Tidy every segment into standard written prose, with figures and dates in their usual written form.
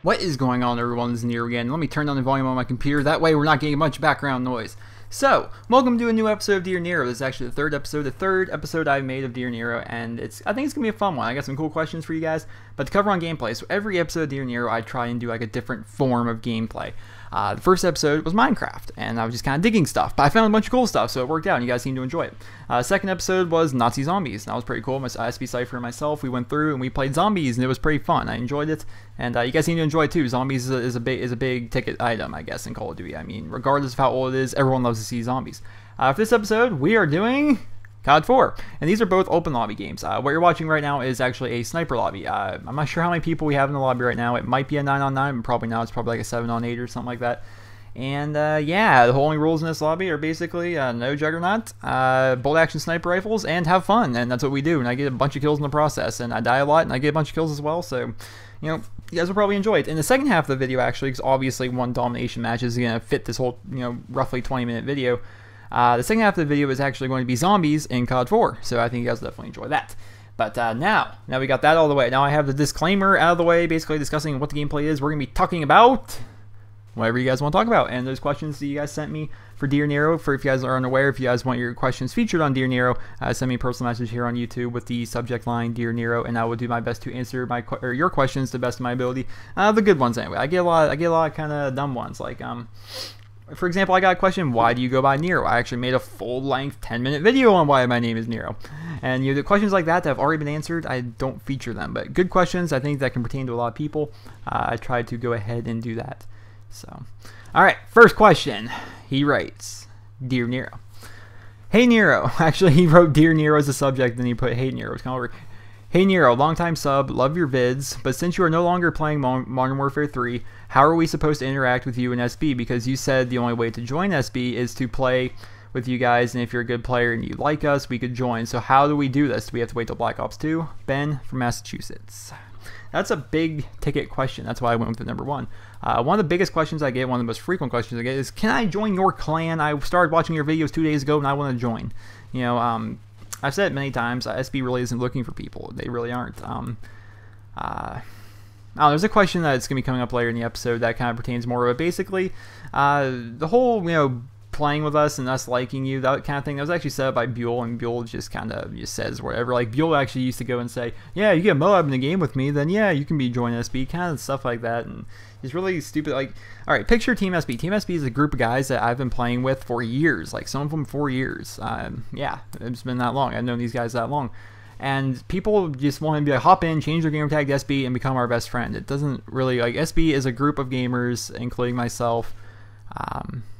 What is going on, everyone? This is Nero again. Let me turn down the volume on my computer. That way we're not getting a bunch of background noise. So, welcome to a new episode of Dear Nero. This is actually the third episode I've made of Dear Nero, and I think it's going to be a fun one. I got some cool questions for you guys, but to cover on gameplay. So every episode of Dear Nero, I try and do like a different form of gameplay. The first episode was Minecraft, and I was just kind of digging stuff, but I found a bunch of cool stuff, so it worked out, and you guys seemed to enjoy it. Second episode was Nazi Zombies, and that was pretty cool. My ISP Cypher and myself, we went through and we played zombies, and it was pretty fun. I enjoyed it, and you guys seem to enjoy it too. Zombies is a big ticket item, I guess, in Call of Duty. I mean, regardless of how old it is, everyone loves to see zombies. For this episode, we are doing COD 4, and these are both open lobby games. What you're watching right now is actually a sniper lobby. I'm not sure how many people we have in the lobby right now. It might be a 9-on-9, but probably not. It's probably like a 7-on-8 or something like that. And yeah, the only rules in this lobby are basically no Juggernaut, bolt action sniper rifles, and have fun. And that's what we do. And I get a bunch of kills in the process, and I die a lot, and I get a bunch of kills as well. So, you know, you guys will probably enjoy it. In the second half of the video, actually, because obviously one domination match is going to fit this whole, roughly 20-minute video. The second half of the video is actually going to be zombies in COD 4, so I think you guys will definitely enjoy that. But now we got that all the way. Now I have the disclaimer out of the way, basically discussing what the gameplay is. We're going to be talking about whatever you guys want to talk about, and those questions that you guys sent me for Dear Nero. For if you guys are unaware, if you guys want your questions featured on Dear Nero, send me a personal message here on YouTube with the subject line Dear Nero, and I will do my best to answer your questions to the best of my ability. The good ones anyway. I get a lot of kind of dumb ones, like for example, I got a question, why do you go by Nero? I actually made a full-length 10-minute video on why my name is Nero. And the questions like that have already been answered, I don't feature them. But good questions, I think that can pertain to a lot of people. I tried to go ahead and do that. So, alright, first question. He writes, Dear Nero. Hey Nero. Actually, he wrote Dear Nero as a subject, then he put Hey Nero. It's kind of weird. Hey Nero, longtime sub, love your vids, but since you are no longer playing Modern Warfare 3, how are we supposed to interact with you in SB? Because you said the only way to join SB is to play with you guys, and if you're a good player and you like us, we could join. So how do we do this? Do we have to wait till Black Ops 2? Ben from Massachusetts. That's a big ticket question. That's why I went with the number one. One of the biggest questions I get, one of the most frequent questions I get is, can I join your clan? I started watching your videos 2 days ago and I want to join. I've said it many times, SB really isn't looking for people. They really aren't. There's a question that's going to be coming up later in the episode that kind of pertains more to it. Basically, the whole, playing with us and us liking you, that kind of thing, that was actually said by Buell, and Buell just kind of says whatever. Like, Buell actually used to go and say, yeah, you get Moab in the game with me, then yeah, you can be joining SB, kind of stuff like that. And it's really stupid. Like, alright, picture Team SB. Team SB is a group of guys that I've been playing with for years, like some of them 4 years. Yeah, it's been that long. I've known these guys that long. And people just want to be like, hop in, change their gamer tag to SB, and become our best friend. It doesn't really, like, SB is a group of gamers, including myself,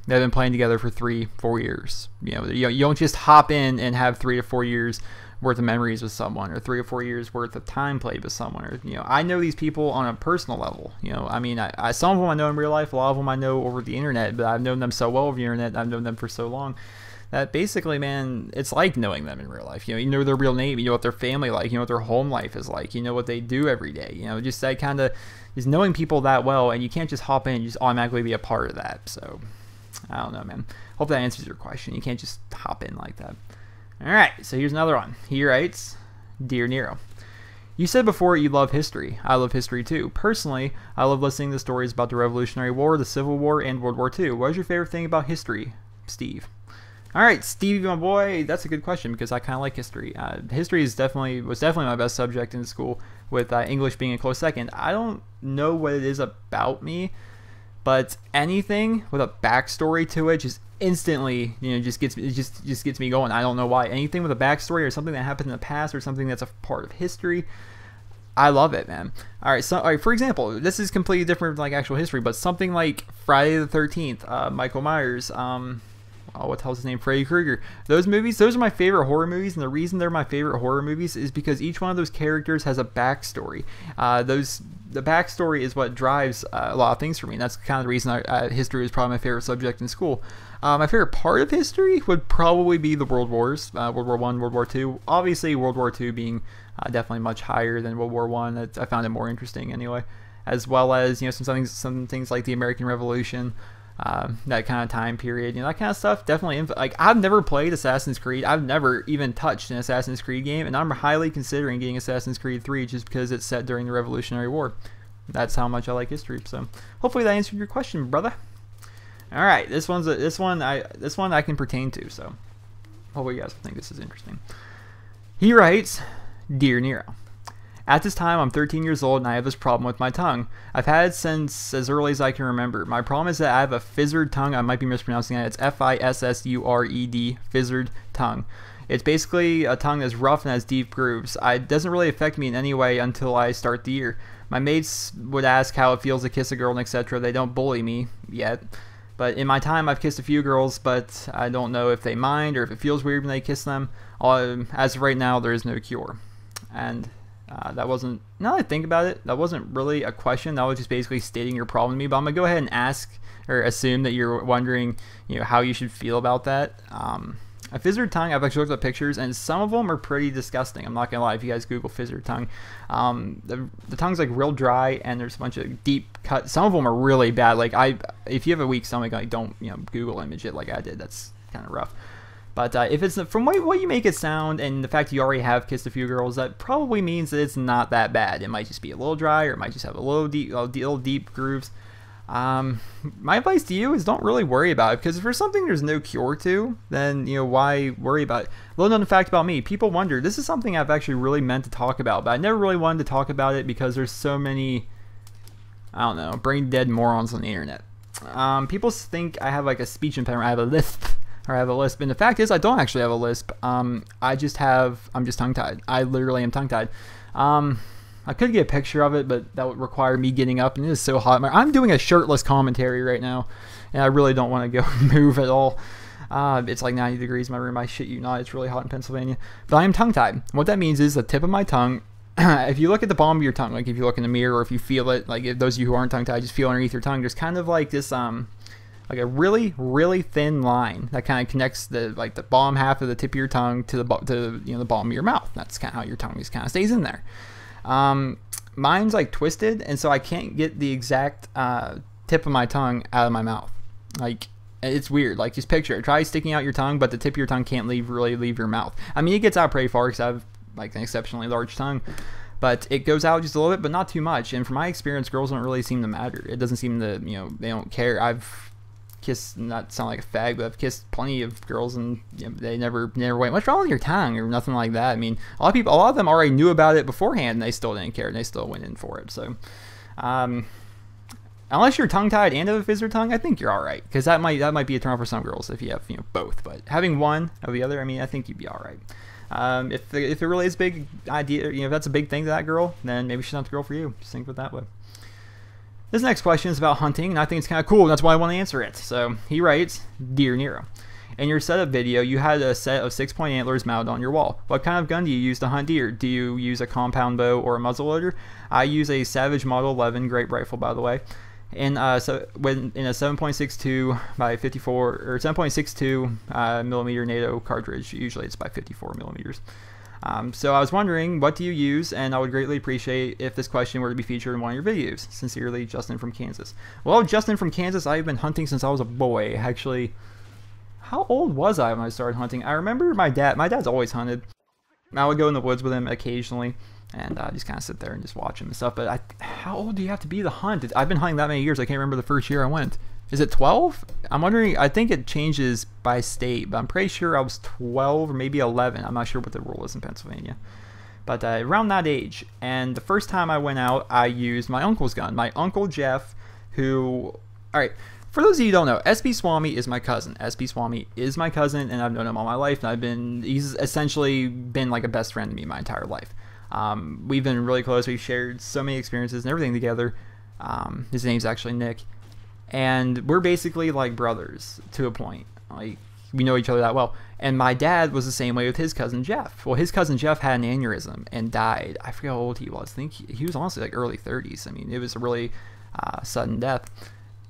they've been playing together for 3-4 years. You don't just hop in and have 3 to 4 years worth of memories with someone, or 3 or 4 years worth of time played with someone. Or, I know these people on a personal level. I mean, some of them I know in real life, a lot of them I know over the internet, but I've known them so well over the internet, I've known them for so long, that basically, man, it's like knowing them in real life. You know their real name, you know what their family like, you know what their home life is like, you know what they do every day. Just that kind of, just knowing people that well, and you can't just hop in and just automatically be a part of that. So, I don't know, man. Hope that answers your question. You can't just hop in like that. Alright, so here's another one. He writes, Dear Nero. You said before you love history. I love history too. Personally, I love listening to stories about the Revolutionary War, the Civil War, and World War II. What is your favorite thing about history, Steve? Alright, Stevie, my boy, that's a good question because I kind of like history. History was definitely my best subject in school, with English being a close second. I don't know what it is about me, but anything with a backstory to it just instantly, just gets me going. I don't know why. Anything with a backstory or something that happened in the past or something that's a part of history, I love it, man. Alright, for example, this is completely different from like actual history, but something like Friday the 13th, Michael Myers, what the hell's his name? Freddy Krueger. Those movies, those are my favorite horror movies, and the reason they're my favorite horror movies is because each one of those characters has a backstory. The backstory is what drives a lot of things for me, and that's kind of the reason history is probably my favorite subject in school. My favorite part of history would probably be the World Wars, World War I, World War II. Obviously, World War II being definitely much higher than World War I. I found it more interesting anyway, as well as some things like the American Revolution. That kind of time period, that kind of stuff. Definitely, like, I've never played Assassin's Creed. I've never even touched an Assassin's Creed game, and I'm highly considering getting Assassin's Creed 3 just because it's set during the Revolutionary War. that's how much I like history. So hopefully that answered your question, brother. All right, this one I can pertain to. So hopefully you guys think this is interesting. He writes, Dear Nero. At this time, I'm 13 years old and I have this problem with my tongue. I've had it since as early as I can remember. My problem is that I have a fissured tongue. I might be mispronouncing that. It's Fissured, fissured tongue. It's basically a tongue that's rough and has deep grooves. It doesn't really affect me in any way until I start the year. My mates would ask how it feels to kiss a girl and etc. They don't bully me yet. But in my time, I've kissed a few girls, but I don't know if they mind or if it feels weird when they kiss them. As of right now, there is no cure. And that wasn't, now that I think about it, that wasn't really a question. That was just basically stating your problem to me. But I'm going to go ahead and ask or assume that you're wondering, how you should feel about that. A fissured tongue, I've actually looked at pictures, and some of them are pretty disgusting. I'm not going to lie. If you guys Google fissured tongue, the tongue's like real dry, and there's a bunch of deep cuts. Some of them are really bad. Like, if you have a weak stomach, like, don't, Google image it like I did. That's kind of rough. But if it's from what you make it sound and the fact you already have kissed a few girls, that probably means that it's not that bad. It might just be a little dry, or it might just have a little deep grooves. My advice to you is don't really worry about it, because if there's something there's no cure to, then why worry about it? Little known fact about me: people wonder. This is something I've actually really meant to talk about, but I never really wanted to talk about it because there's so many, I don't know, brain dead morons on the internet. People think I have like a speech impediment. I have a lisp. Or I have a lisp, and the fact is I don't actually have a lisp. I'm just tongue-tied. I literally am tongue-tied. I could get a picture of it, but that would require me getting up, and it is so hot. I'm doing a shirtless commentary right now, and I really don't want to go move at all. It's like 90 degrees in my room. I shit you not, it's really hot in Pennsylvania. But I am tongue-tied. What that means is the tip of my tongue, if you look at the bottom of your tongue, like if you look in the mirror, or if you feel it, like if those of you who aren't tongue-tied, just feel underneath your tongue, there's kind of like this, like a really, really thin line that kind of connects the bottom half of the tip of your tongue to the bottom of your mouth. That's kind of how your tongue just kind of stays in there. Mine's like twisted, and so I can't get the exact tip of my tongue out of my mouth. Like, it's weird. Like, just picture it. Try sticking out your tongue, but the tip of your tongue can't really leave your mouth. I mean, it gets out pretty far because I have like an exceptionally large tongue. But it goes out just a little bit, but not too much. And from my experience, girls don't really seem to matter. It doesn't seem to, they don't care. I've kissed, not sound like a fag, but I've kissed plenty of girls, and they never went, what's wrong with your tongue, or nothing like that. I mean, a lot of them already knew about it beforehand, and they still didn't care, and they still went in for it. So unless you're tongue-tied and have a fissured tongue, I think you're all right, because that might be a turn off for some girls if you have both. But having one or the other, I mean, I think you'd be all right. If it really is a big idea, if that's a big thing to that girl, then maybe she's not the girl for you. Just think of it that way. This next question is about hunting, and I think it's kind of cool, and that's why I want to answer it. So he writes, Dear Nero, in your setup video, you had a set of 6-point antlers mounted on your wall. What kind of gun do you use to hunt deer? Do you use a compound bow or a muzzleloader? I use a Savage Model 11, great rifle by the way, in a 7.62 by 54 or 7.62 millimeter NATO cartridge. Usually it's by 54 millimeters. So I was wondering, what do you use? And I would greatly appreciate if this question were to be featured in one of your videos. Sincerely, Justin from Kansas. Well, Justin from Kansas, I've been hunting since I was a boy. Actually, how old was I when I started hunting? I remember my dad's always hunted. I would go in the woods with him occasionally, and just kind of sit there and just watch him and stuff. But how old do you have to be to hunt? I've been hunting that many years, I can't remember the first year I went. Is it 12? I'm wondering, I think it changes by state, but I'm pretty sure I was 12 or maybe 11. I'm not sure what the rule is in Pennsylvania. But around that age. And the first time I went out, I used my uncle's gun. My Uncle Jeff, who... Alright, for those of you who don't know, SB Swami is my cousin. SB Swami is my cousin, and I've known him all my life. And he's essentially been like a best friend to me my entire life. We've been really close. We've shared so many experiences and everything together. His name's actually Nick. And we're basically like brothers to a point. Like, we know each other that well. And my dad was the same way with his cousin Jeff. Well, his cousin Jeff had an aneurysm and died. I forget how old he was. I think he was honestly like early 30s. I mean, it was a really sudden death.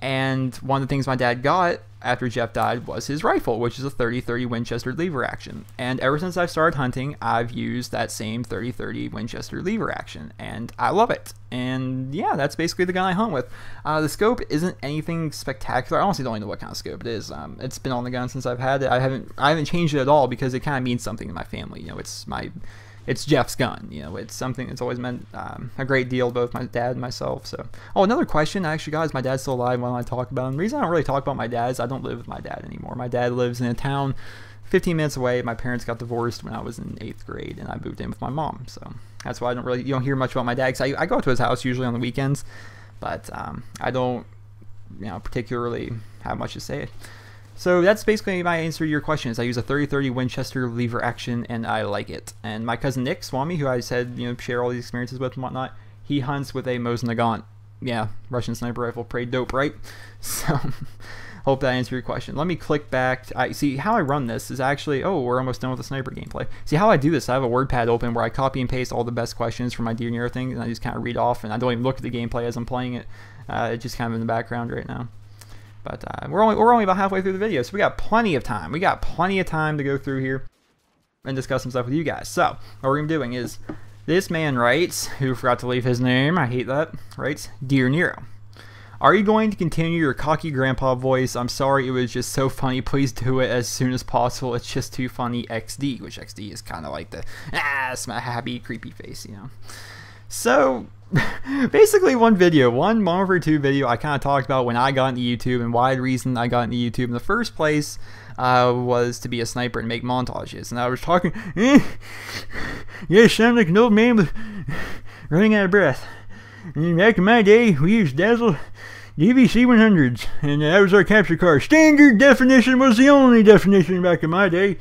And one of the things my dad got after Jeff died was his rifle, which is a 30-30 Winchester lever action. And ever since I've started hunting, I've used that same 30-30 Winchester lever action, and I love it. And yeah, that's basically the gun I hunt with. The scope isn't anything spectacular. I honestly don't even know what kind of scope it is. It's been on the gun since I've had it. I haven't changed it at all because it kind of means something to my family. It's it's Jeff's gun. You know, it's something that's always meant a great deal to both my dad and myself. So, oh, another question I actually got, is my dad still alive? When I talk about him, the reason I don't really talk about my dad is I don't live with my dad anymore. My dad lives in a town 15 minutes away. My parents got divorced when I was in 8th grade, and I moved in with my mom. So that's why you don't hear much about my dad. Cause I go to his house usually on the weekends, but I don't, particularly have much to say. So that's basically my answer to your questions. I use a 30-30 Winchester lever action, and I like it. And my cousin Nick Swami, who I said share all these experiences with and whatnot, he hunts with a Mosin Nagant. Yeah, Russian sniper rifle, pretty dope, right? So hope that answered your question. Let me click back. I see how I run this is actually, oh, we're almost done with the sniper gameplay. See how I do this? I have a WordPad open where I copy and paste all the best questions from my Dear Nero thing, and I just kind of read off, and I don't even look at the gameplay as I'm playing it. It's just kind of in the background right now. But we're only about halfway through the video, so we got plenty of time. We got plenty of time to go through here and discuss some stuff with you guys. So what we're gonna be doing is, this man writes, who forgot to leave his name, I hate that, writes, Dear Nero, are you going to continue your cocky grandpa voice? I'm sorry, it was just so funny. Please do it as soon as possible. It's just too funny. XD, which XD is kind of like the happy creepy face, So basically one Modern Warfare 2 video I kind of talked about when I got into YouTube, and why the reason I got into YouTube in the first place was to be a sniper and make montages. And I was talking, yeah, sound like an old man with running out of breath. And back in my day, we used Dazzle DVC 100s, and that was our capture card. Standard definition was the only definition back in my day.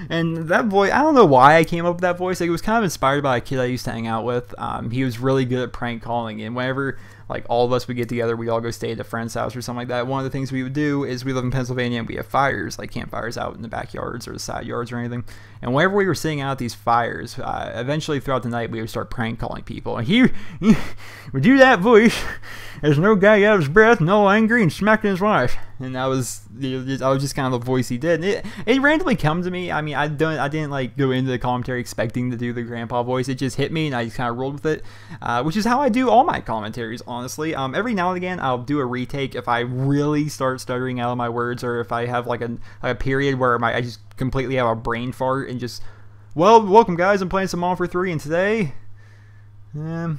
And that voice, I don't know why I came up with that voice. Like, it was kind of inspired by a kid I used to hang out with. He was really good at prank calling, and whenever like all of us would get together, we all go stay at a friend's house or something like that. One of the things we would do is, we live in Pennsylvania and we have fires, like campfires out in the backyards or the side yards or anything. And whenever we were sitting out at these fires, eventually throughout the night we would start prank calling people. And he would do that voice as no guy out of his breath and all angry and smacking his wife. And that was, I was just kind of the voice he did. And it randomly come to me. I mean, I didn't like go into the commentary expecting to do the grandpa voice. It just hit me and I just kind of rolled with it, which is how I do all my commentaries, honestly. Every now and again I'll do a retake if I really start stuttering out of my words, or if I have like a period where I just completely have a brain fart and just, well, welcome guys, I'm playing some Modern Warfare 3, and today I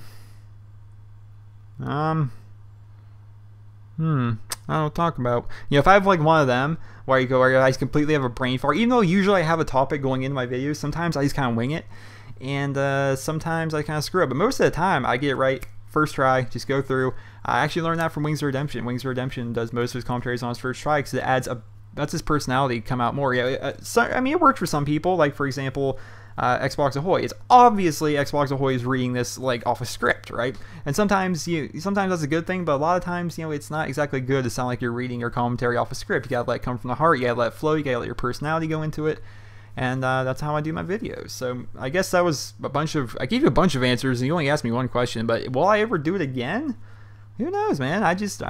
don't talk about, if I have like one of them where I just completely have a brain fart, even though usually I have a topic going into my videos, sometimes I just kind of wing it, and sometimes I kind of screw up, but most of the time I get it right first try, just go through. I actually learned that from Wings of Redemption. Wings of Redemption does most of his commentaries on his first try because it that's his personality come out more. Yeah, I mean, it worked for some people, like for example, Xbox Ahoy. It's obviously Xbox Ahoy is reading this like off a script, right? And sometimes that's a good thing, but a lot of times it's not exactly good to sound like you're reading your commentary off a script. You gotta let it come from the heart. You gotta let it flow. You gotta let your personality go into it. And that's how I do my videos. So I guess that was I gave you a bunch of answers, and you only asked me one question. But will I ever do it again? Who knows, man? I just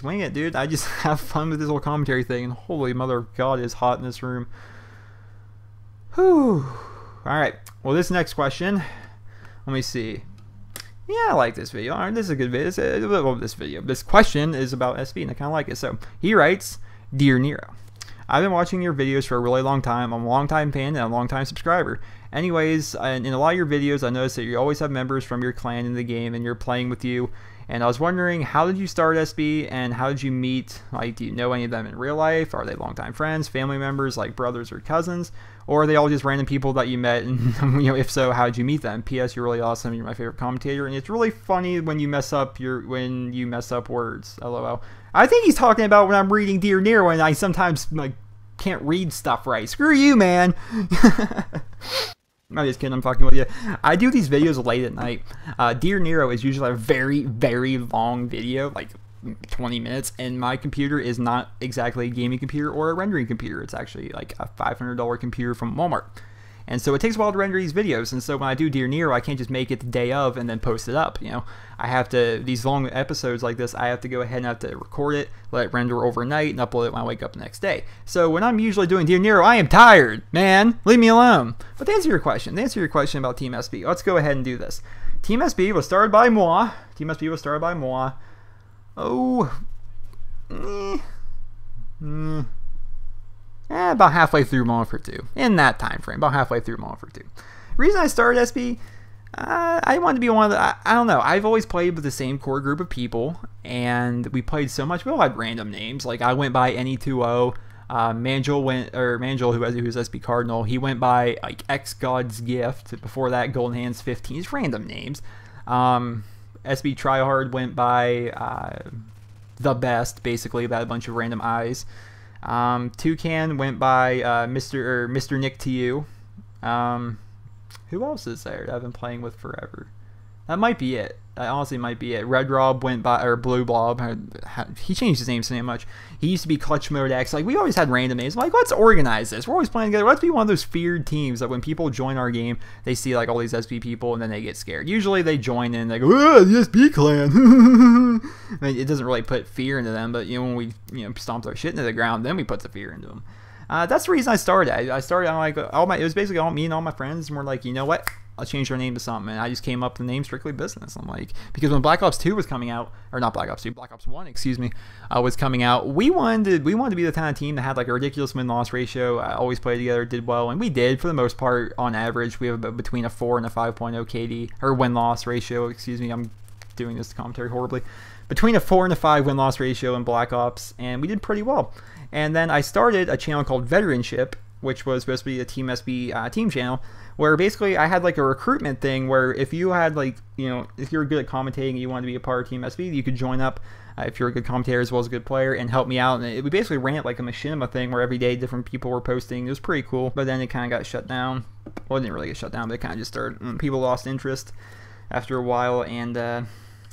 wing it, dude. I just have fun with this whole commentary thing. And holy mother of God, it's hot in this room. Whew. All right. Well, this next question. Let me see. Yeah, I like this video. All right, this is a good video. This question is about SB, and I kind of like it. So he writes, Dear Nero, I've been watching your videos for a really long time. I'm a long time fan and a long time subscriber. Anyways, in a lot of your videos, I noticed that you always have members from your clan in the game and you're playing with you. And I was wondering, how did you start SB and how did you meet? Like, do you know any of them in real life? Are they longtime friends, family members, like brothers or cousins? Or are they all just random people that you met? And if so, how did you meet them? P.S. You're really awesome. You're my favorite commentator, and it's really funny when you mess up words. LOL. I think he's talking about when I'm reading Dear Nero and I sometimes like can't read stuff right. Screw you, man. I'm just kidding, I'm fucking with you. I do these videos late at night. Dear Nero is usually a very, very long video, like 20 minutes, and my computer is not exactly a gaming computer or a rendering computer. It's actually like a $500 computer from Walmart. And so it takes a while to render these videos, and so when I do Dear Nero, I can't just make it the day of and then post it up, I have to, these long episodes like this, I have to go ahead and have to record it, let it render overnight, and upload it when I wake up the next day. So when I'm usually doing Dear Nero, I am tired, man. Leave me alone. But to answer your question about Team SB, let's go ahead and do this. Team SB was started by moi. About halfway through Modern Warfare 2. In that time frame, about halfway through Modern Warfare 2. reason I started SB, I wanted to be one of the, I don't know, I've always played with the same core group of people, and we played so much. We all had random names. Like, I went by NE2O. Manjul, who's SB Cardinal, he went by like X God's Gift. Before that, Golden Hands 15. It's random names. SB Tryhard went by The Best, basically, about a bunch of random eyes. Toucan went by Mr. Nick to You. Who else is there that I've been playing with forever? That might be it. That honestly might be it. Red Rob went by, or Blue Blob. He changed his name so much. He used to be Clutch Mode X. Like, we always had random names. I'm like, let's organize this. We're always playing together. Let's be one of those feared teams that when people join our game, they see like all these SB people and then they get scared. Usually they join in and they go, "Oh, the SB clan." I mean, it doesn't really put fear into them, but when we stomp their shit into the ground, then we put the fear into them. That's the reason I started. I started on like it was basically all me and all my friends, and we're like, you know what? I'll change our name to something, and I just came up with the name Strictly Business. I'm like, because when Black Ops 2 was coming out, or not Black Ops 2, Black Ops 1, excuse me, was coming out, we wanted to be the kind of team that had like a ridiculous win-loss ratio, always played together, did well, and we did for the most part. On average, we have between a 4 and a 5.0 KD, or win-loss ratio, excuse me, I'm doing this commentary horribly, between a 4 and a 5 win-loss ratio in Black Ops, and we did pretty well. And then I started a channel called Veteranship, which was supposed to be a Team SB team channel, where basically I had like a recruitment thing where if you had like, if you're good at commentating and you wanted to be a part of Team SB, you could join up if you're a good commentator as well as a good player and help me out. And we basically ran it like a machinima thing where every day different people were posting. It was pretty cool, but then it kind of got shut down. Well, it didn't really get shut down, but it kind of just started, people lost interest after a while, and I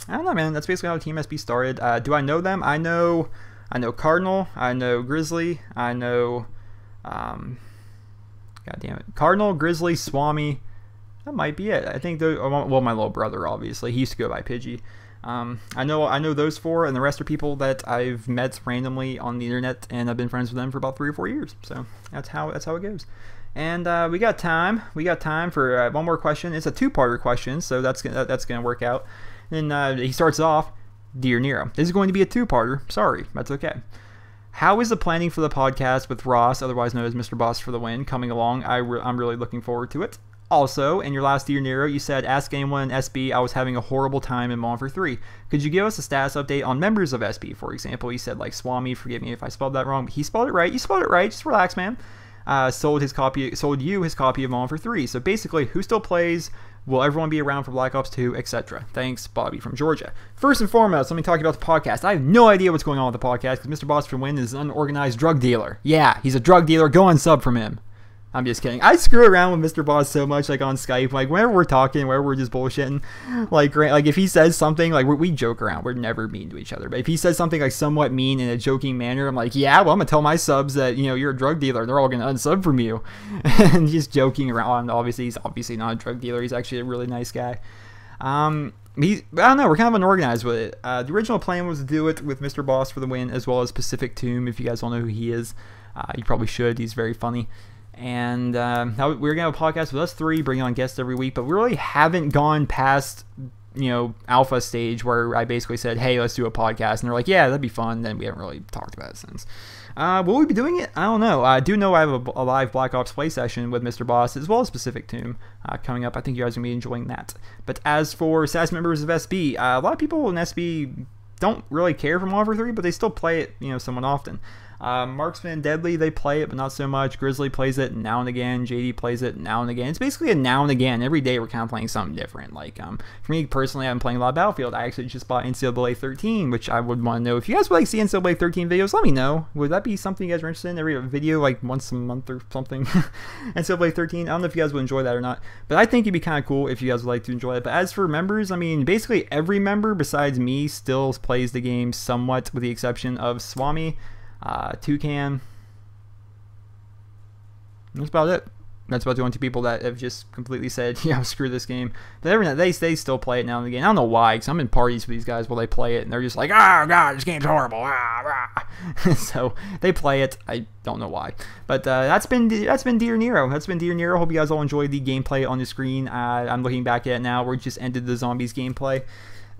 don't know, man, that's basically how Team SB started. Do I know them? I know Cardinal, I know Grizzly, I know God damn it, Cardinal, Grizzly, Swami. That might be it. I think well, my little brother, obviously, he used to go by Pidgey. I know those 4, and the rest are people that I've met randomly on the internet, and I've been friends with them for about 3 or 4 years. So that's how it goes. And we got time. We got time for one more question. It's a 2-parter question, so that's gonna work out. And he starts off, Dear Nero. This is going to be a 2-parter. Sorry, that's okay. How is the planning for the podcast with Ross, otherwise known as Mr. Boss for the Win, coming along? I'm really looking forward to it. Also, in your last Dear Nero, you said, ask anyone in SB, I was having a horrible time in Modern Warfare 3. Could you give us a status update on members of SB? For example, you said like Swami, forgive me if I spelled that wrong, but he spelled it right. You spelled it right. Just relax, man. Sold you his copy of Modern Warfare 3. So basically, who still plays? Will everyone be around for Black Ops 2, etc.? Thanks, Bobby from Georgia. First and foremost, let me talk about the podcast. I have no idea what's going on with the podcast because Mr. Boss for Win is an unorganized drug dealer. Yeah, he's a drug dealer. Go and sub from him. I'm just kidding. I screw around with Mr. Boss so much, like on Skype, like whenever we're talking, whenever we're just bullshitting, like if he says something, like we joke around, we're never mean to each other, but if he says something like somewhat mean in a joking manner, I'm like, yeah, well, I'm gonna tell my subs that you're a drug dealer, they're all gonna unsub from you, and just joking around. Obviously, he's obviously not a drug dealer. He's actually a really nice guy. I don't know, we're kind of unorganized with it. The original plan was to do it with Mr. Boss for the Win, as well as Pacific Tomb. If you guys don't know who he is, you probably should. He's very funny. And we're going to have a podcast with us 3, bringing on guests every week, but we really haven't gone past, alpha stage where I basically said, hey, let's do a podcast. And they're like, yeah, that'd be fun. Then we haven't really talked about it since. Will we be doing it? I don't know. I do know I have a live Black Ops play session with Mr. Boss, as well as Pacific Tomb, coming up. I think you guys are going to be enjoying that. But as for SAS members of SB, a lot of people in SB don't really care for Modern Warfare 3, but they still play it, somewhat often. Marksman and Deadly, they play it, but not so much. Grizzly plays it now and again. JD plays it now and again. It's basically a now and again. Every day we're kind of playing something different. Like, for me personally, I'm playing a lot of Battlefield. I actually just bought NCAA 13, which I would want to know. If you guys would like to see NCAA 13 videos, let me know. Would that be something you guys are interested in? Every video, like once a month or something. NCAA 13, I don't know if you guys would enjoy that or not, but I think it'd be kind of cool if you guys would like to enjoy it. But as for members, I mean, basically every member besides me still plays the game somewhat, with the exception of Swami, Toucan. That's about it. That's about the only 2 people that have just completely said, yeah, screw this game. But they still play it now and again. I don't know why, because I'm in parties with these guys while they play it, and they're just like, oh, God, this game's horrible. So they play it. I don't know why. But that's been Dear Nero. That's been Dear Nero. Hope you guys all enjoyed the gameplay on the screen. I'm looking back at it now. We just ended the zombies gameplay.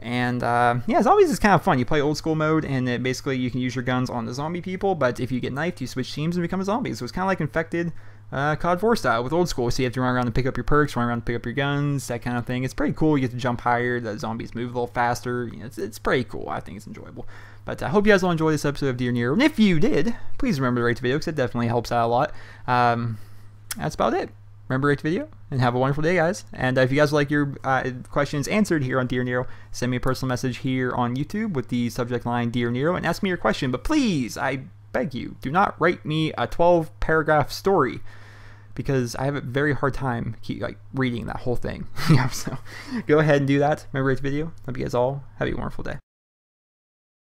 And yeah, zombies is kind of fun. You play old school mode, and basically you can use your guns on the zombie people, but if you get knifed, you switch teams and become a zombie. So it's kind of like Infected, COD 4 style with old school. So you have to run around and pick up your perks, run around and pick up your guns, that kind of thing. It's pretty cool. You get to jump higher. The zombies move a little faster. You know, it's pretty cool. I think it's enjoyable. But I hope you guys will enjoy this episode of Dear Nero. And if you did, please remember to rate the video because it definitely helps out a lot. That's about it. Remember to rate the video and have a wonderful day, guys. And if you guys like your questions answered here on Dear Nero, send me a personal message here on YouTube with the subject line Dear Nero and ask me your question. But please, I beg you, do not write me a 12-paragraph story, because I have a very hard time reading that whole thing. So go ahead and do that. Remember to rate the video. Hope you guys all have a wonderful day.